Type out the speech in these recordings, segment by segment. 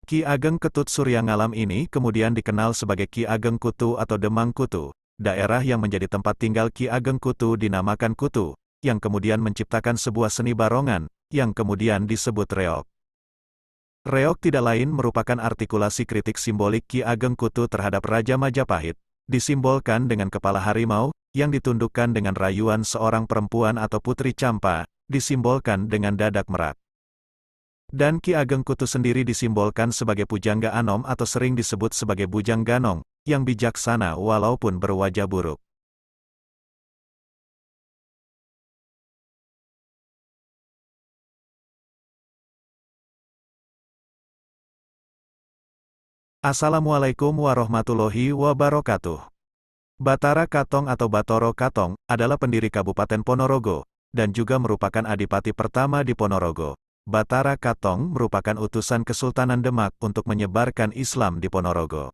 Ki Ageng Ketut Suryangalam ini kemudian dikenal sebagai Ki Ageng Kutu atau Demang Kutu. Daerah yang menjadi tempat tinggal Ki Ageng Kutu dinamakan Kutu, yang kemudian menciptakan sebuah seni barongan, yang kemudian disebut reog. Reog tidak lain merupakan artikulasi kritik simbolik Ki Ageng Kutu terhadap Raja Majapahit, disimbolkan dengan kepala harimau, yang ditundukkan dengan rayuan seorang perempuan atau putri campa, disimbolkan dengan dadak merak. Dan Ki Ageng Kutu sendiri disimbolkan sebagai Pujangga Anom atau sering disebut sebagai Bujang Ganong, yang bijaksana walaupun berwajah buruk. Assalamualaikum warahmatullahi wabarakatuh. Batara Katong atau Batoro Katong adalah pendiri Kabupaten Ponorogo, dan juga merupakan adipati pertama di Ponorogo. Batara Katong merupakan utusan Kesultanan Demak untuk menyebarkan Islam di Ponorogo.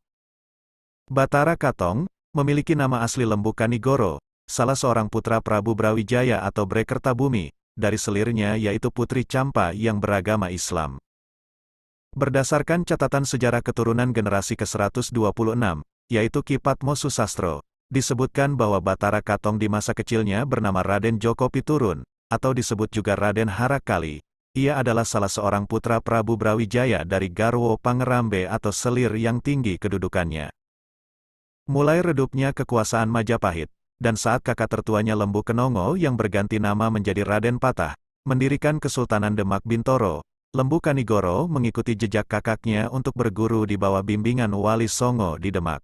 Batara Katong memiliki nama asli Lembu Kanigoro, salah seorang putra Prabu Brawijaya atau Brekertabumi, dari selirnya yaitu Putri Campa yang beragama Islam. Berdasarkan catatan sejarah keturunan generasi ke-126, yaitu Ki Patmo Susastro, disebutkan bahwa Batara Katong di masa kecilnya bernama Raden Joko Piturun, atau disebut juga Raden Harakali. Ia adalah salah seorang putra Prabu Brawijaya dari Garwo Pangerambe atau selir yang tinggi kedudukannya. Mulai redupnya kekuasaan Majapahit, dan saat kakak tertuanya Lembu Kenongo yang berganti nama menjadi Raden Patah, mendirikan Kesultanan Demak Bintoro, Lembu Kanigoro mengikuti jejak kakaknya untuk berguru di bawah bimbingan Wali Songo di Demak.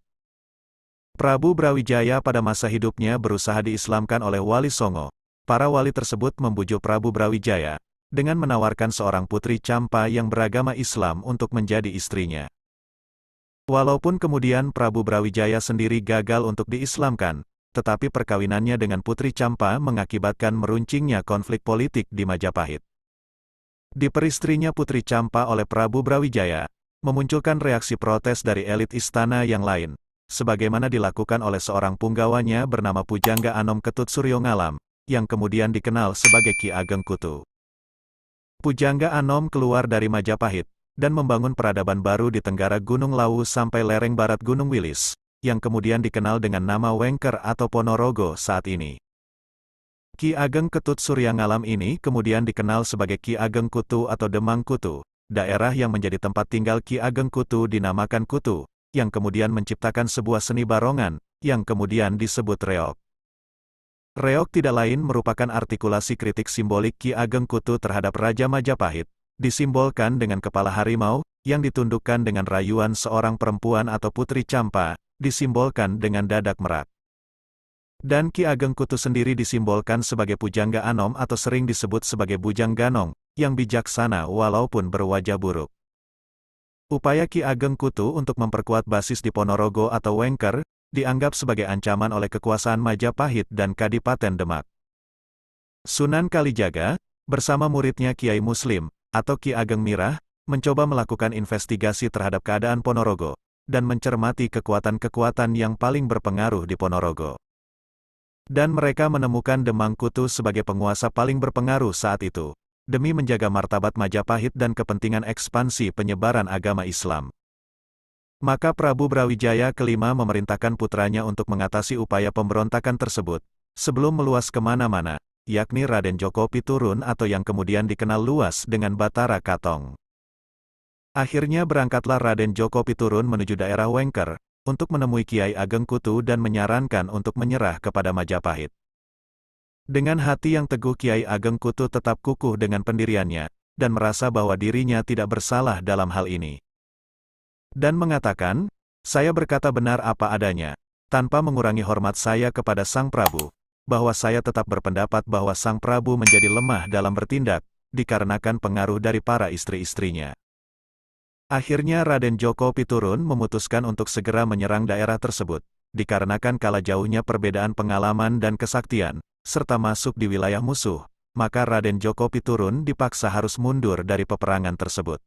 Prabu Brawijaya pada masa hidupnya berusaha diislamkan oleh Wali Songo. Para wali tersebut membujuk Prabu Brawijaya dengan menawarkan seorang putri campa yang beragama Islam untuk menjadi istrinya. Walaupun kemudian Prabu Brawijaya sendiri gagal untuk diislamkan, tetapi perkawinannya dengan putri campa mengakibatkan meruncingnya konflik politik di Majapahit. Diperistrinya putri campa oleh Prabu Brawijaya, memunculkan reaksi protes dari elit istana yang lain, sebagaimana dilakukan oleh seorang punggawanya bernama Pujangga Anom Ketut Suryangalam, yang kemudian dikenal sebagai Ki Ageng Kutu. Pujangga Anom keluar dari Majapahit, dan membangun peradaban baru di Tenggara Gunung Lawu sampai lereng barat Gunung Wilis, yang kemudian dikenal dengan nama Wengker atau Ponorogo saat ini. Ki Ageng Ketut Suryangalam ini kemudian dikenal sebagai Ki Ageng Kutu atau Demang Kutu. Daerah yang menjadi tempat tinggal Ki Ageng Kutu dinamakan Kutu, yang kemudian menciptakan sebuah seni barongan, yang kemudian disebut reog. Reog tidak lain merupakan artikulasi kritik simbolik Ki Ageng Kutu terhadap Raja Majapahit, disimbolkan dengan kepala harimau, yang ditundukkan dengan rayuan seorang perempuan atau putri campa, disimbolkan dengan dadak merak. Dan Ki Ageng Kutu sendiri disimbolkan sebagai Pujangga Anom atau sering disebut sebagai Bujang Ganong, yang bijaksana walaupun berwajah buruk. Upaya Ki Ageng Kutu untuk memperkuat basis di Ponorogo atau Wengker, dianggap sebagai ancaman oleh kekuasaan Majapahit dan Kadipaten Demak. Sunan Kalijaga, bersama muridnya Kiai Muslim, atau Ki Ageng Mirah, mencoba melakukan investigasi terhadap keadaan Ponorogo, dan mencermati kekuatan-kekuatan yang paling berpengaruh di Ponorogo. Dan mereka menemukan Demang Kutu sebagai penguasa paling berpengaruh saat itu, demi menjaga martabat Majapahit dan kepentingan ekspansi penyebaran agama Islam. Maka Prabu Brawijaya kelima memerintahkan putranya untuk mengatasi upaya pemberontakan tersebut, sebelum meluas kemana-mana, yakni Raden Joko Piturun atau yang kemudian dikenal luas dengan Batara Katong. Akhirnya berangkatlah Raden Joko Piturun menuju daerah Wengker, untuk menemui Kiai Ageng Kutu dan menyarankan untuk menyerah kepada Majapahit. Dengan hati yang teguh Kiai Ageng Kutu tetap kukuh dengan pendiriannya, dan merasa bahwa dirinya tidak bersalah dalam hal ini. Dan mengatakan, saya berkata benar apa adanya, tanpa mengurangi hormat saya kepada Sang Prabu, bahwa saya tetap berpendapat bahwa Sang Prabu menjadi lemah dalam bertindak, dikarenakan pengaruh dari para istri-istrinya. Akhirnya Raden Joko Piturun memutuskan untuk segera menyerang daerah tersebut, dikarenakan kala jauhnya perbedaan pengalaman dan kesaktian, serta masuk di wilayah musuh, maka Raden Joko Piturun dipaksa harus mundur dari peperangan tersebut.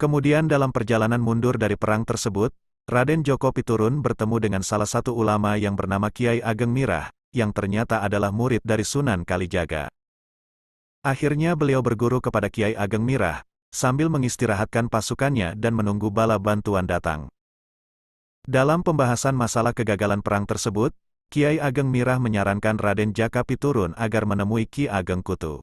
Kemudian dalam perjalanan mundur dari perang tersebut, Raden Joko Piturun bertemu dengan salah satu ulama yang bernama Kiai Ageng Mirah, yang ternyata adalah murid dari Sunan Kalijaga. Akhirnya beliau berguru kepada Kiai Ageng Mirah, sambil mengistirahatkan pasukannya dan menunggu bala bantuan datang. Dalam pembahasan masalah kegagalan perang tersebut, Kiai Ageng Mirah menyarankan Raden Jaka Piturun agar menemui Ki Ageng Kutu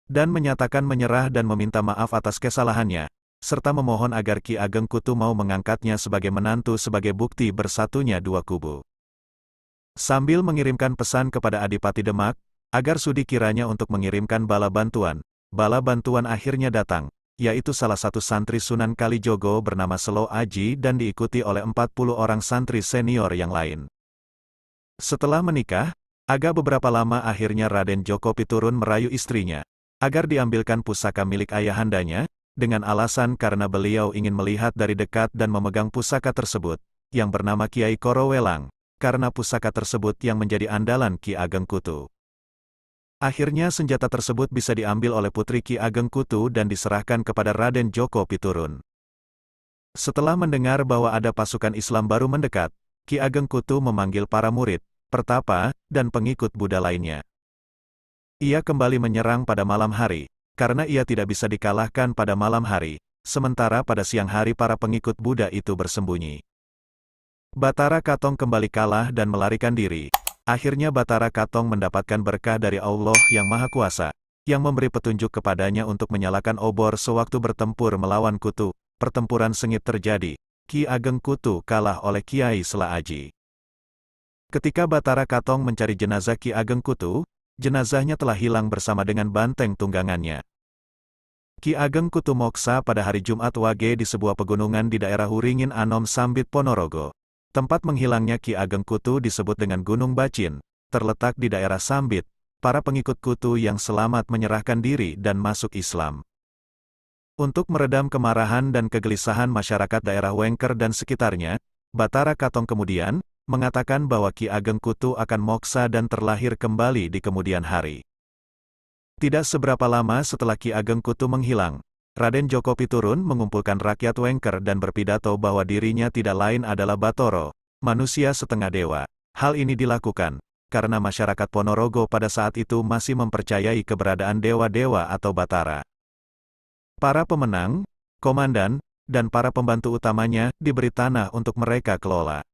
dan menyatakan menyerah dan meminta maaf atas kesalahannya, serta memohon agar Ki Ageng Kutu mau mengangkatnya sebagai menantu sebagai bukti bersatunya dua kubu. Sambil mengirimkan pesan kepada Adipati Demak, agar sudi kiranya untuk mengirimkan bala bantuan akhirnya datang, yaitu salah satu santri Sunan Kalijogo bernama Selo Aji dan diikuti oleh 40 orang santri senior yang lain. Setelah menikah, agak beberapa lama akhirnya Raden Joko Piturun merayu istrinya, agar diambilkan pusaka milik ayahandanya, dengan alasan karena beliau ingin melihat dari dekat dan memegang pusaka tersebut, yang bernama Kiai Korowelang, karena pusaka tersebut yang menjadi andalan Ki Ageng Kutu. Akhirnya senjata tersebut bisa diambil oleh putri Ki Ageng Kutu dan diserahkan kepada Raden Joko Piturun. Setelah mendengar bahwa ada pasukan Islam baru mendekat, Ki Ageng Kutu memanggil para murid, pertapa, dan pengikut Buddha lainnya. Ia kembali menyerang pada malam hari, karena ia tidak bisa dikalahkan pada malam hari, sementara pada siang hari para pengikut Buddha itu bersembunyi. Batara Katong kembali kalah dan melarikan diri. Akhirnya Batara Katong mendapatkan berkah dari Allah yang Maha Kuasa, yang memberi petunjuk kepadanya untuk menyalakan obor sewaktu bertempur melawan Kutu. Pertempuran sengit terjadi, Ki Ageng Kutu kalah oleh Kiai Sela Aji. Ketika Batara Katong mencari jenazah Ki Ageng Kutu, jenazahnya telah hilang bersama dengan banteng tunggangannya. Ki Ageng Kutu moksa pada hari Jumat Wage di sebuah pegunungan di daerah Huringin Anom Sambit Ponorogo. Tempat menghilangnya Ki Ageng Kutu disebut dengan Gunung Bacin, terletak di daerah Sambit. Para pengikut Kutu yang selamat menyerahkan diri dan masuk Islam. Untuk meredam kemarahan dan kegelisahan masyarakat daerah Wengker dan sekitarnya, Batara Katong kemudian mengatakan bahwa Ki Ageng Kutu akan moksa dan terlahir kembali di kemudian hari. Tidak seberapa lama setelah Ki Ageng Kutu menghilang, Raden Joko Piturun mengumpulkan rakyat Wengker dan berpidato bahwa dirinya tidak lain adalah Batoro, manusia setengah dewa. Hal ini dilakukan karena masyarakat Ponorogo pada saat itu masih mempercayai keberadaan dewa-dewa atau Batara. Para pemenang, komandan, dan para pembantu utamanya diberi tanah untuk mereka kelola.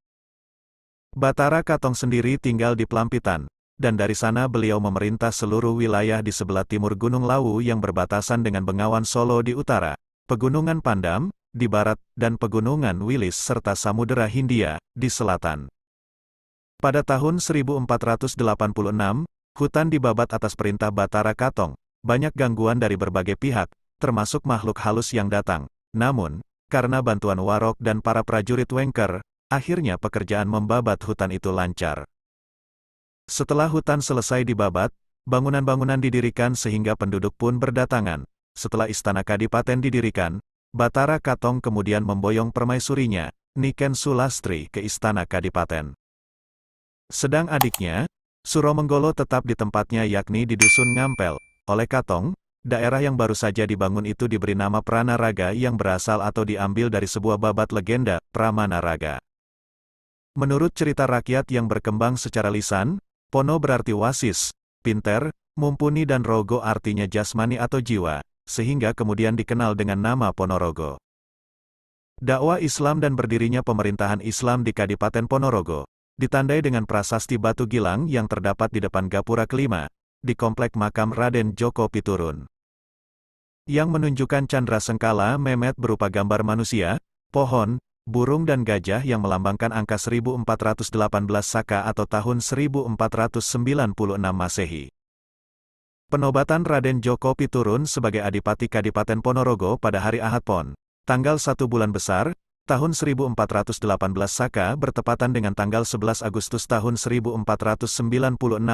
Batara Katong sendiri tinggal di Pelampitan, dan dari sana beliau memerintah seluruh wilayah di sebelah timur Gunung Lawu yang berbatasan dengan Bengawan Solo di utara, Pegunungan Pandam, di barat, dan Pegunungan Wilis serta Samudera Hindia, di selatan. Pada tahun 1486, hutan dibabat atas perintah Batara Katong, banyak gangguan dari berbagai pihak, termasuk makhluk halus yang datang. Namun, karena bantuan Warok dan para prajurit Wengker, akhirnya pekerjaan membabat hutan itu lancar. Setelah hutan selesai dibabat, bangunan-bangunan didirikan sehingga penduduk pun berdatangan. Setelah istana kadipaten didirikan, Batara Katong kemudian memboyong permaisurinya, Niken Sulastri ke istana kadipaten. Sedang adiknya, Suromenggolo tetap di tempatnya yakni di Dusun Ngampel. Oleh Katong, daerah yang baru saja dibangun itu diberi nama Pranaraga yang berasal atau diambil dari sebuah babat legenda, Pramanaraga. Menurut cerita rakyat yang berkembang secara lisan, Pono berarti wasis, pinter, mumpuni dan Rogo artinya jasmani atau jiwa, sehingga kemudian dikenal dengan nama Ponorogo. Dakwah Islam dan berdirinya pemerintahan Islam di Kadipaten Ponorogo, ditandai dengan prasasti batu gilang yang terdapat di depan gapura kelima, di komplek makam Raden Joko Piturun. Yang menunjukkan candra sengkala memet berupa gambar manusia, pohon, burung dan gajah yang melambangkan angka 1418 Saka atau tahun 1496 Masehi. Penobatan Raden Joko Piturun sebagai Adipati Kadipaten Ponorogo pada hari Ahad Pon, tanggal 1 bulan besar, tahun 1418 Saka bertepatan dengan tanggal 11 Agustus tahun 1496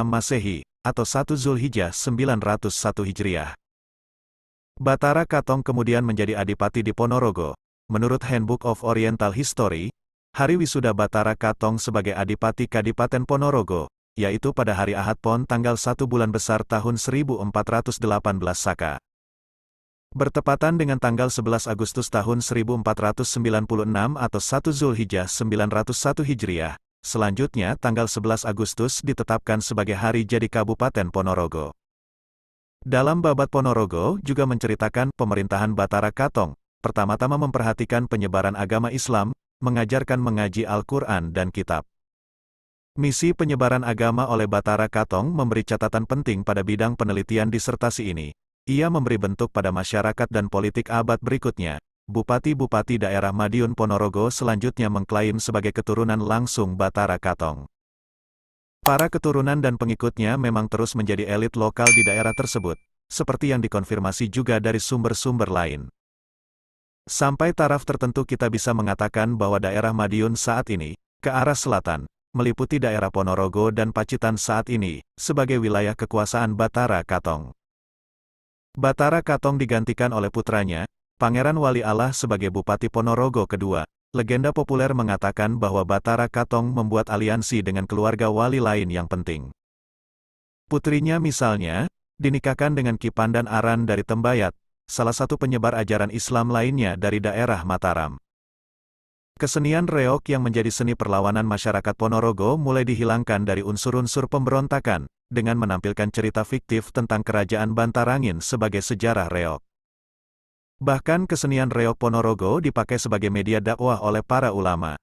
Masehi, atau 1 Zulhijjah 901 Hijriah. Batara Katong kemudian menjadi Adipati di Ponorogo. Menurut Handbook of Oriental History, hari wisuda Batara Katong sebagai Adipati Kadipaten Ponorogo, yaitu pada hari Ahad Pon tanggal 1 bulan besar tahun 1418 Saka. Bertepatan dengan tanggal 11 Agustus tahun 1496 atau 1 Zulhijjah 901 Hijriah, selanjutnya tanggal 11 Agustus ditetapkan sebagai hari jadi Kabupaten Ponorogo. Dalam Babat Ponorogo juga menceritakan pemerintahan Batara Katong, pertama-tama memperhatikan penyebaran agama Islam, mengajarkan mengaji Al-Quran dan kitab. Misi penyebaran agama oleh Batara Katong memberi catatan penting pada bidang penelitian disertasi ini. Ia memberi bentuk pada masyarakat dan politik abad berikutnya. Bupati-bupati daerah Madiun Ponorogo selanjutnya mengklaim sebagai keturunan langsung Batara Katong. Para keturunan dan pengikutnya memang terus menjadi elit lokal di daerah tersebut, seperti yang dikonfirmasi juga dari sumber-sumber lain. Sampai taraf tertentu kita bisa mengatakan bahwa daerah Madiun saat ini, ke arah selatan, meliputi daerah Ponorogo dan Pacitan saat ini, sebagai wilayah kekuasaan Batara Katong. Batara Katong digantikan oleh putranya, Pangeran Wali Allah sebagai Bupati Ponorogo kedua. Legenda populer mengatakan bahwa Batara Katong membuat aliansi dengan keluarga wali lain yang penting. Putrinya misalnya, dinikahkan dengan Ki Pandan Aran dari Tembayat, salah satu penyebar ajaran Islam lainnya dari daerah Mataram. Kesenian reog yang menjadi seni perlawanan masyarakat Ponorogo mulai dihilangkan dari unsur-unsur pemberontakan, dengan menampilkan cerita fiktif tentang kerajaan Bantarangin sebagai sejarah reog. Bahkan kesenian reog Ponorogo dipakai sebagai media dakwah oleh para ulama.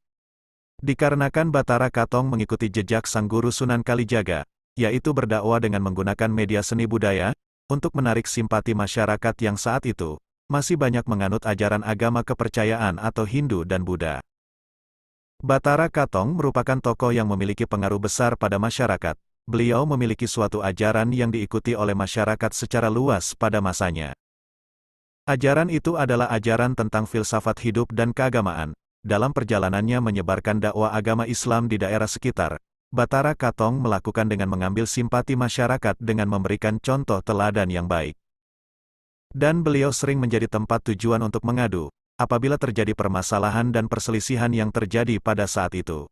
Dikarenakan Batara Katong mengikuti jejak sang guru Sunan Kalijaga, yaitu berdakwah dengan menggunakan media seni budaya, untuk menarik simpati masyarakat yang saat itu, masih banyak menganut ajaran agama kepercayaan atau Hindu dan Buddha. Batara Katong merupakan tokoh yang memiliki pengaruh besar pada masyarakat. Beliau memiliki suatu ajaran yang diikuti oleh masyarakat secara luas pada masanya. Ajaran itu adalah ajaran tentang filsafat hidup dan keagamaan. Dalam perjalanannya menyebarkan dakwah agama Islam di daerah sekitar, Batara Katong melakukan dengan mengambil simpati masyarakat dengan memberikan contoh teladan yang baik. Dan beliau sering menjadi tempat tujuan untuk mengadu, apabila terjadi permasalahan dan perselisihan yang terjadi pada saat itu.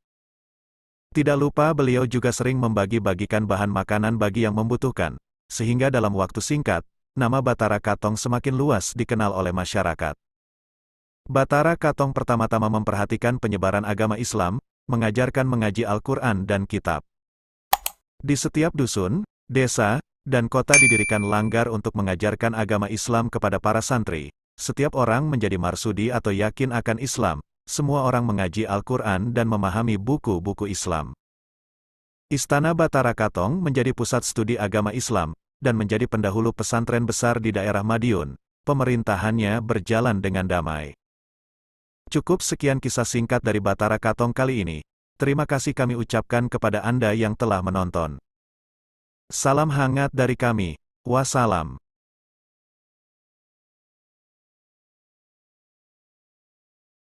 Tidak lupa beliau juga sering membagi-bagikan bahan makanan bagi yang membutuhkan, sehingga dalam waktu singkat, nama Batara Katong semakin luas dikenal oleh masyarakat. Batara Katong pertama-tama memperhatikan penyebaran agama Islam, mengajarkan mengaji Al-Quran dan kitab. Di setiap dusun, desa, dan kota didirikan langgar untuk mengajarkan agama Islam kepada para santri. Setiap orang menjadi marsudi atau yakin akan Islam, semua orang mengaji Al-Quran dan memahami buku-buku Islam. Istana Batara Katong menjadi pusat studi agama Islam, dan menjadi pendahulu pesantren besar di daerah Madiun. Pemerintahannya berjalan dengan damai. Cukup sekian kisah singkat dari Batara Katong kali ini. Terima kasih kami ucapkan kepada Anda yang telah menonton. Salam hangat dari kami. Wassalam.